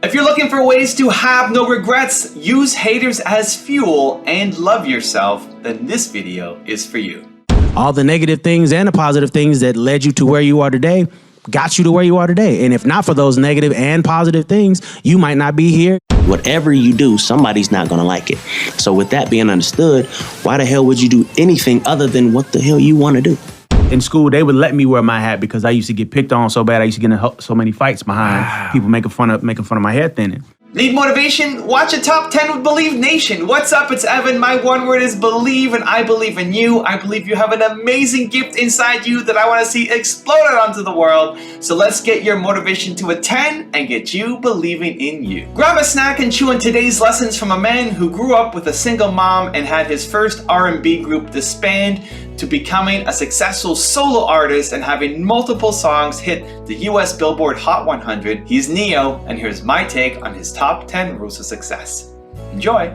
If you're looking for ways to have no regrets, use haters as fuel, and love yourself, then this video is for you. All the negative things and the positive things that led you to where you are today got you to where you are today. And if not for those negative and positive things, you might not be here. Whatever you do, somebody's not going to like it. So with that being understood, why the hell would you do anything other than what the hell you want to do? In school, they would let me wear my hat because I used to get picked on so bad. I used to get in so many fights behind people making fun of my hair thinning. Need motivation? Watch a top 10 with Believe Nation. What's up? It's Evan. My one word is believe, and I believe in you. I believe you have an amazing gift inside you that I want to see exploded onto the world. So let's get your motivation to a 10 and get you believing in you. Grab a snack and chew on today's lessons from a man who grew up with a single mom and had his first R&B group disband, to becoming a successful solo artist and having multiple songs hit the US Billboard Hot 100. He's Neo, and here's my take on his top 10 rules of success. Enjoy!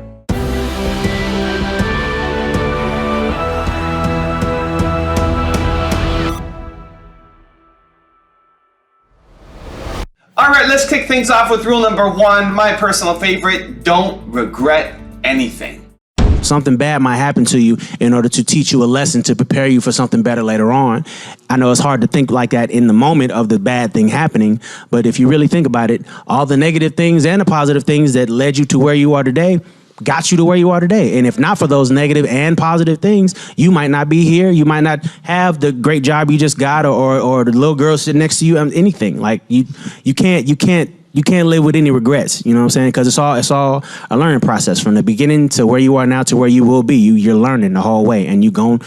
Alright, let's kick things off with rule number 1, my personal favorite: don't regret anything. Something bad might happen to you in order to teach you a lesson to prepare you for something better later on. I know it's hard to think like that in the moment of the bad thing happening, but if you really think about it, all the negative things and the positive things that led you to where you are today got you to where you are today. And if not for those negative and positive things, you might not be here. You might not have the great job you just got, or the little girl sitting next to you, anything. Like you can't live with any regrets, you know what I'm saying? Because it's all a learning process from the beginning to where you are now to where you will be. You're learning the whole way, and you're gonna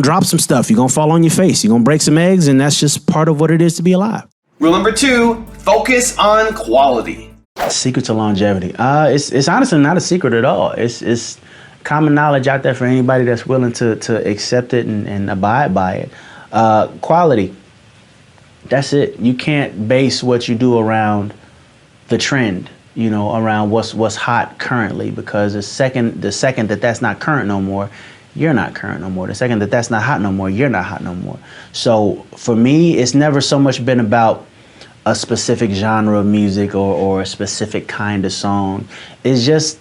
drop some stuff. You're gonna fall on your face. You're gonna break some eggs, and that's just part of what it is to be alive. Rule number 2, focus on quality. Secret to longevity. It's honestly not a secret at all. It's common knowledge out there for anybody that's willing to accept it and abide by it. Quality. That's it. You can't base what you do around the trend, around what's hot currently, because the second that's not current no more, you're not current no more. The second that's not hot no more, you're not hot no more. So for me, it's never so much been about a specific genre of music or a specific kind of song. It's just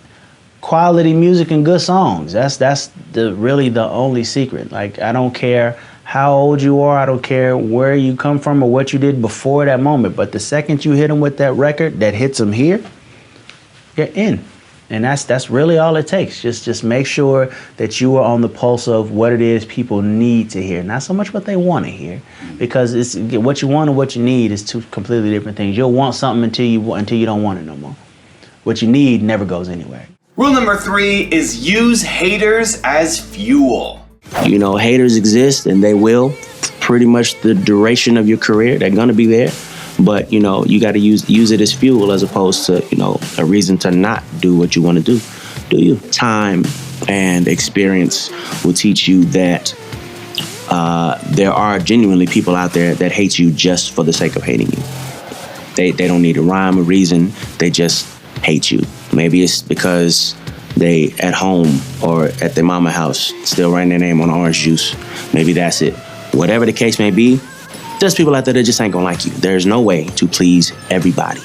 quality music and good songs. That's really the only secret. Like, I don't care how old you are, I don't care where you come from or what you did before that moment, but the second you hit them with that record that hits them here, you're in. And that's really all it takes. Just make sure that you are on the pulse of what it is people need to hear, not so much what they want to hear, because it's what you want and what you need is two completely different things. You'll want something until you don't want it no more. What you need never goes anywhere. Rule number 3 is use haters as fuel. Haters exist, and they will pretty much the duration of your career. They're going to be there. But, you got to use it as fuel as opposed to, a reason to not do what you want to do. Do you? Time and experience will teach you that there are genuinely people out there that hate you just for the sake of hating you. They don't need a rhyme or reason. They just hate you. Maybe it's because they at home or at their mama house still writing their name on orange juice. Maybe that's it. Whatever the case may be, there's people out there that just ain't gonna like you. There's no way to please everybody.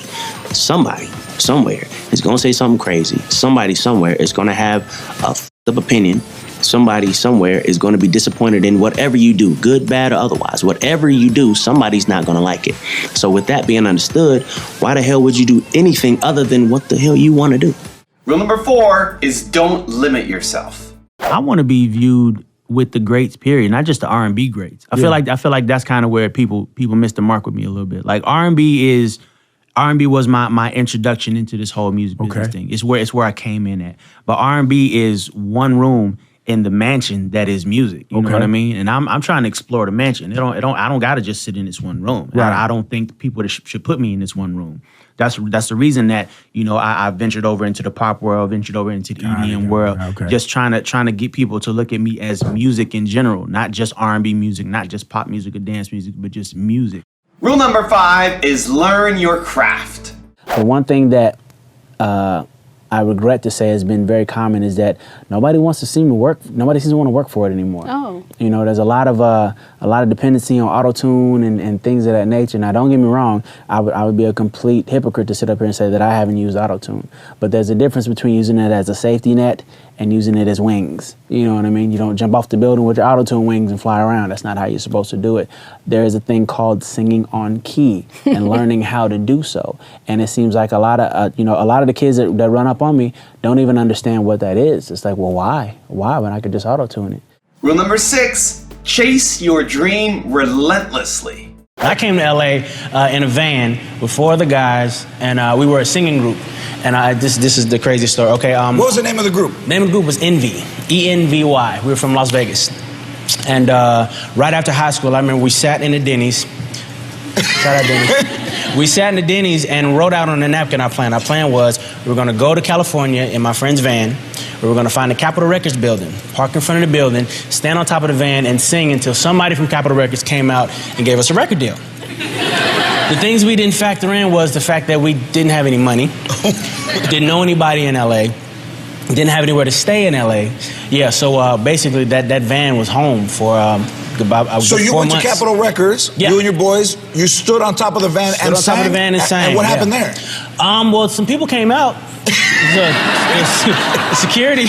Somebody somewhere is gonna say something crazy. Somebody somewhere is gonna have a f***ed up opinion. Somebody somewhere is gonna be disappointed in whatever you do, good, bad, or otherwise. Whatever you do, somebody's not gonna like it. So with that being understood, why the hell would you do anything other than what the hell you wanna do? Rule number 4 is don't limit yourself. I want to be viewed with the greats, period, not just the R&B greats. I feel like that's kind of where people miss the mark with me a little bit. Like R&B was my introduction into this whole music business thing. It's where I came in at. But R&B is one room in the mansion that is music. You know what I mean? And I'm trying to explore the mansion. I don't gotta just sit in this one room. Right. I don't think people should put me in this one room. That's the reason that I ventured over into the pop world, ventured over into the EDM world, just trying to get people to look at me as music in general, not just R&B music, not just pop music or dance music, but just music. Rule number 5 is learn your craft. The one thing that I I regret to say has been very common is that nobody seems to want to work for it anymore. Oh. You know, there's a lot of dependency on auto-tune and things of that nature. Now, don't get me wrong, I would be a complete hypocrite to sit up here and say that I haven't used auto-tune. But there's a difference between using it as a safety net and using it as wings. You know what I mean? You don't jump off the building with your auto-tune wings and fly around. That's not how you're supposed to do it. There is a thing called singing on key and learning how to do so. And it seems like a lot of the kids that run up on me don't even understand what that is. It's like, well, why? Why when I could just auto-tune it? Rule number 6, chase your dream relentlessly. I came to LA in a van with 4 other guys, and we were a singing group. And this is the crazy story. Okay. What was the name of the group? The name of the group was Envy, ENVY. We were from Las Vegas. And right after high school, I remember we sat in the Denny's. Shout out Denny's. We sat in the Denny's and wrote out on a napkin our plan. Our plan was we were going to go to California in my friend's van. We were going to find the Capitol Records building, park in front of the building, stand on top of the van, and sing until somebody from Capitol Records came out and gave us a record deal. The things we didn't factor in was the fact that we didn't have any money, didn't know anybody in LA, didn't have anywhere to stay in LA. Yeah, so basically that van was home for about 4 months. So you went to Capitol Records, yeah. You and your boys, you stood on top of the van and sang? Stood on top of the van and sang. And what happened there? Well, some people came out. Security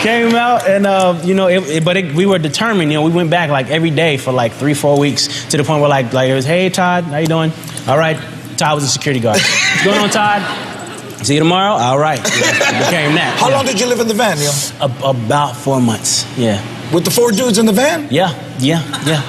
came out, and we were determined. We went back like every day for like 3-4 weeks to the point where like it was, hey Todd, how you doing? All right. Todd was a security guard. What's going on, Todd? See you tomorrow. All right. Yeah, it became that. How long did you live in the van, Neil? About 4 months. Yeah. With the 4 dudes in the van? Yeah.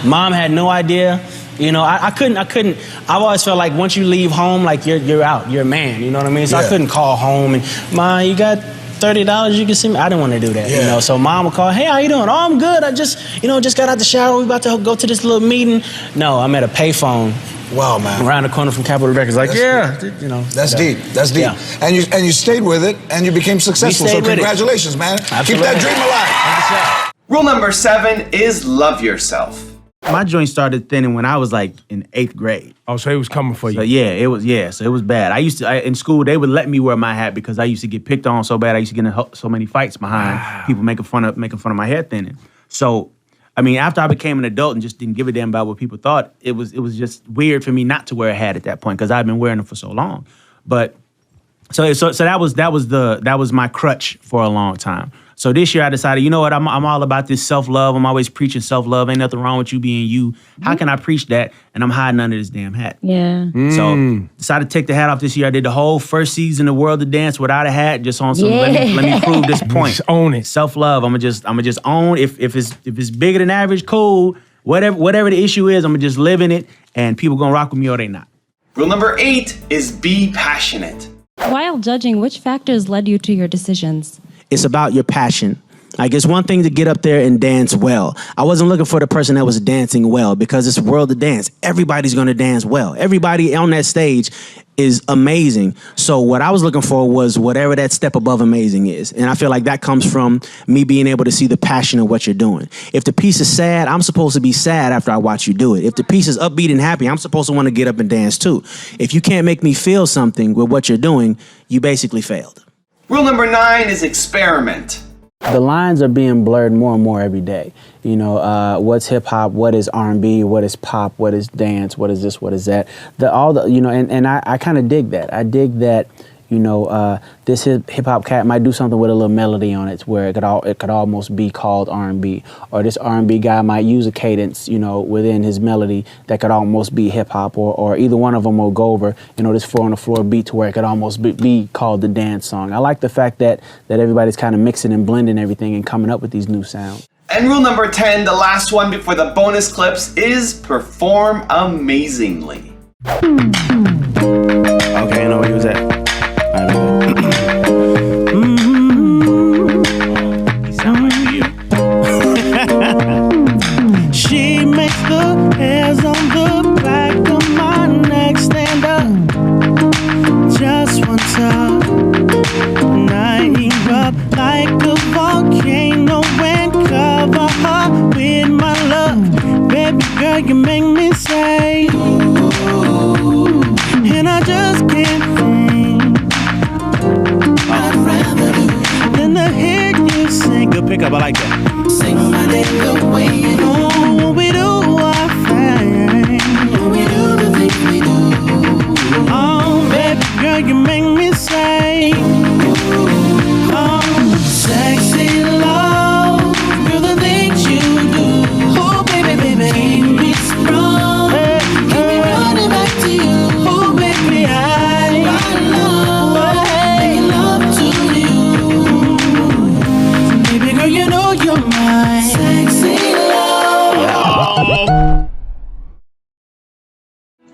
Mom had no idea. I couldn't. I've always felt like once you leave home, like you're out. You're a man. You know what I mean? So I couldn't call home and, Mom, you got $30 you can see me? I didn't want to do that. Yeah. So Mom would call, hey, how you doing? Oh, I'm good. I just got out the shower. We about to go to this little meeting. No, I'm at a payphone. Wow, man. Around the corner from Capitol Records. Like, That's deep. That's deep. Yeah. And you stayed with it, and you became successful. So congratulations, man. Absolutely. Keep that dream alive. Rule number 7 is love yourself. My joint started thinning when I was like in 8th grade. Oh, so he was coming for you. So so it was bad. In school, they would let me wear my hat because I used to get picked on so bad. I used to get in so many fights behind people making fun of my hair thinning. So, I mean, after I became an adult and just didn't give a damn about what people thought, it was just weird for me not to wear a hat at that point because I've been wearing it for so long. But so that was my crutch for a long time. So this year I decided, you know what, I'm all about this self-love. I'm always preaching self-love. Ain't nothing wrong with you being you. How can I preach that? And I'm hiding under this damn hat. Yeah. So decided to take the hat off this year. I did the whole first season of World of Dance without a hat, just on some let me prove this point. Just own it. Self-love. I'ma just own if it's bigger than average, cool. Whatever the issue is, I'ma just live in it and people gonna rock with me or they not. Rule number 8 is be passionate. While judging, which factors led you to your decisions? It's about your passion. Like, it's one thing to get up there and dance well. I wasn't looking for the person that was dancing well because it's World of Dance. Everybody's going to dance well. Everybody on that stage is amazing. So what I was looking for was whatever that step above amazing is. And I feel like that comes from me being able to see the passion of what you're doing. If the piece is sad, I'm supposed to be sad after I watch you do it. If the piece is upbeat and happy, I'm supposed to want to get up and dance too. If you can't make me feel something with what you're doing, you basically failed. Rule number 9 is experiment. The lines are being blurred more and more every day. What's hip hop? What is R&B? What is pop? What is dance? What is this? What is that? I kind of dig that. I dig that. This hip hop cat might do something with a little melody on it, where it could almost be called R&B, or this R&B guy might use a cadence, within his melody that could almost be hip hop, or either one of them will go over, this 4 on the floor beat to where it could almost be called the dance song. I like the fact that everybody's kind of mixing and blending everything and coming up with these new sounds. And rule number 10, the last one before the bonus clips, is perform amazingly. Okay, I know where he was at. She makes the hairs on the back of my neck stand up. Just one touch, and I erupt like a volcano and cover her with my love. Baby girl, you make me say, ooh, and I just can't think.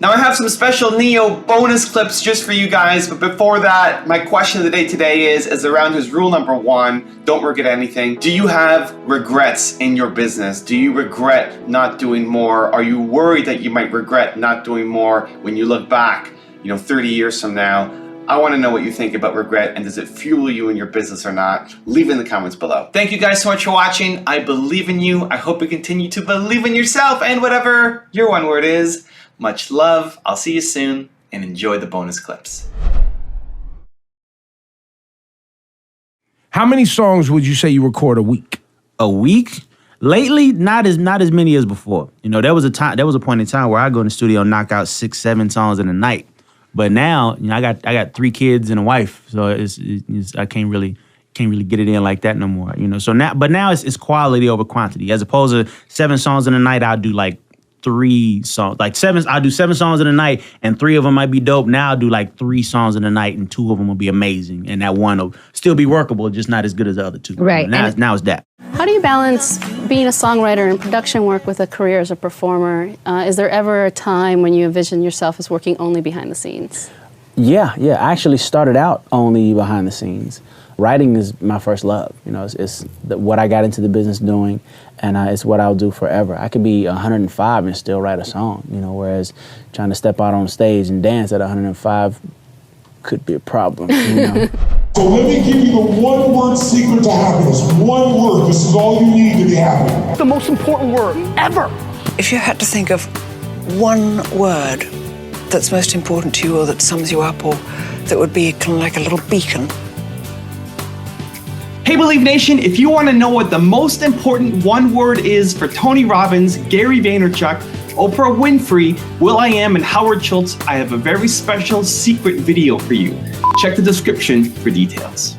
Now I have some special Neo bonus clips just for you guys, but before that, my question of the day today is around his rule number 1, don't regret anything. Do you have regrets in your business? Do you regret not doing more? Are you worried that you might regret not doing more when you look back, 30 years from now? I want to know what you think about regret, and does it fuel you in your business or not? Leave it in the comments below. Thank you guys so much for watching. I believe in you. I hope you continue to believe in yourself and whatever your one word is. Much love. I'll see you soon, and enjoy the bonus clips. How many songs would you say you record a week? A week? Lately, not as many as before. There was a point in time where I go in the studio and knock out 6, 7 songs in a night. But now, I got 3 kids and a wife, so I can't really get it in like that no more. So now it's quality over quantity. As opposed to 7 songs in a night, I'll do like 3 songs. I'll do 7 songs in a night, and 3 of them might be dope. Now I'll do like 3 songs in a night, and 2 of them will be amazing, and that one will still be workable, just not as good as the other 2. Right. Now it's that. How do you balance being a songwriter and production work with a career as a performer? Is there ever a time when you envision yourself as working only behind the scenes? Yeah. I actually started out only behind the scenes. Writing is my first love. It's what I got into the business doing, and it's what I'll do forever. I could be 105 and still write a song, whereas trying to step out on stage and dance at 105 could be a problem, So let me give you the one-word secret to happiness. One word. This is all you need to be happy. The most important word ever. If you had to think of one word that's most important to you, or that sums you up, or that would be kind of like a little beacon. Hey Believe Nation, if you want to know what the most important one word is for Tony Robbins, Gary Vaynerchuk, Oprah Winfrey, will.i.am, and Howard Schultz, I have a very special secret video for you. Check the description for details.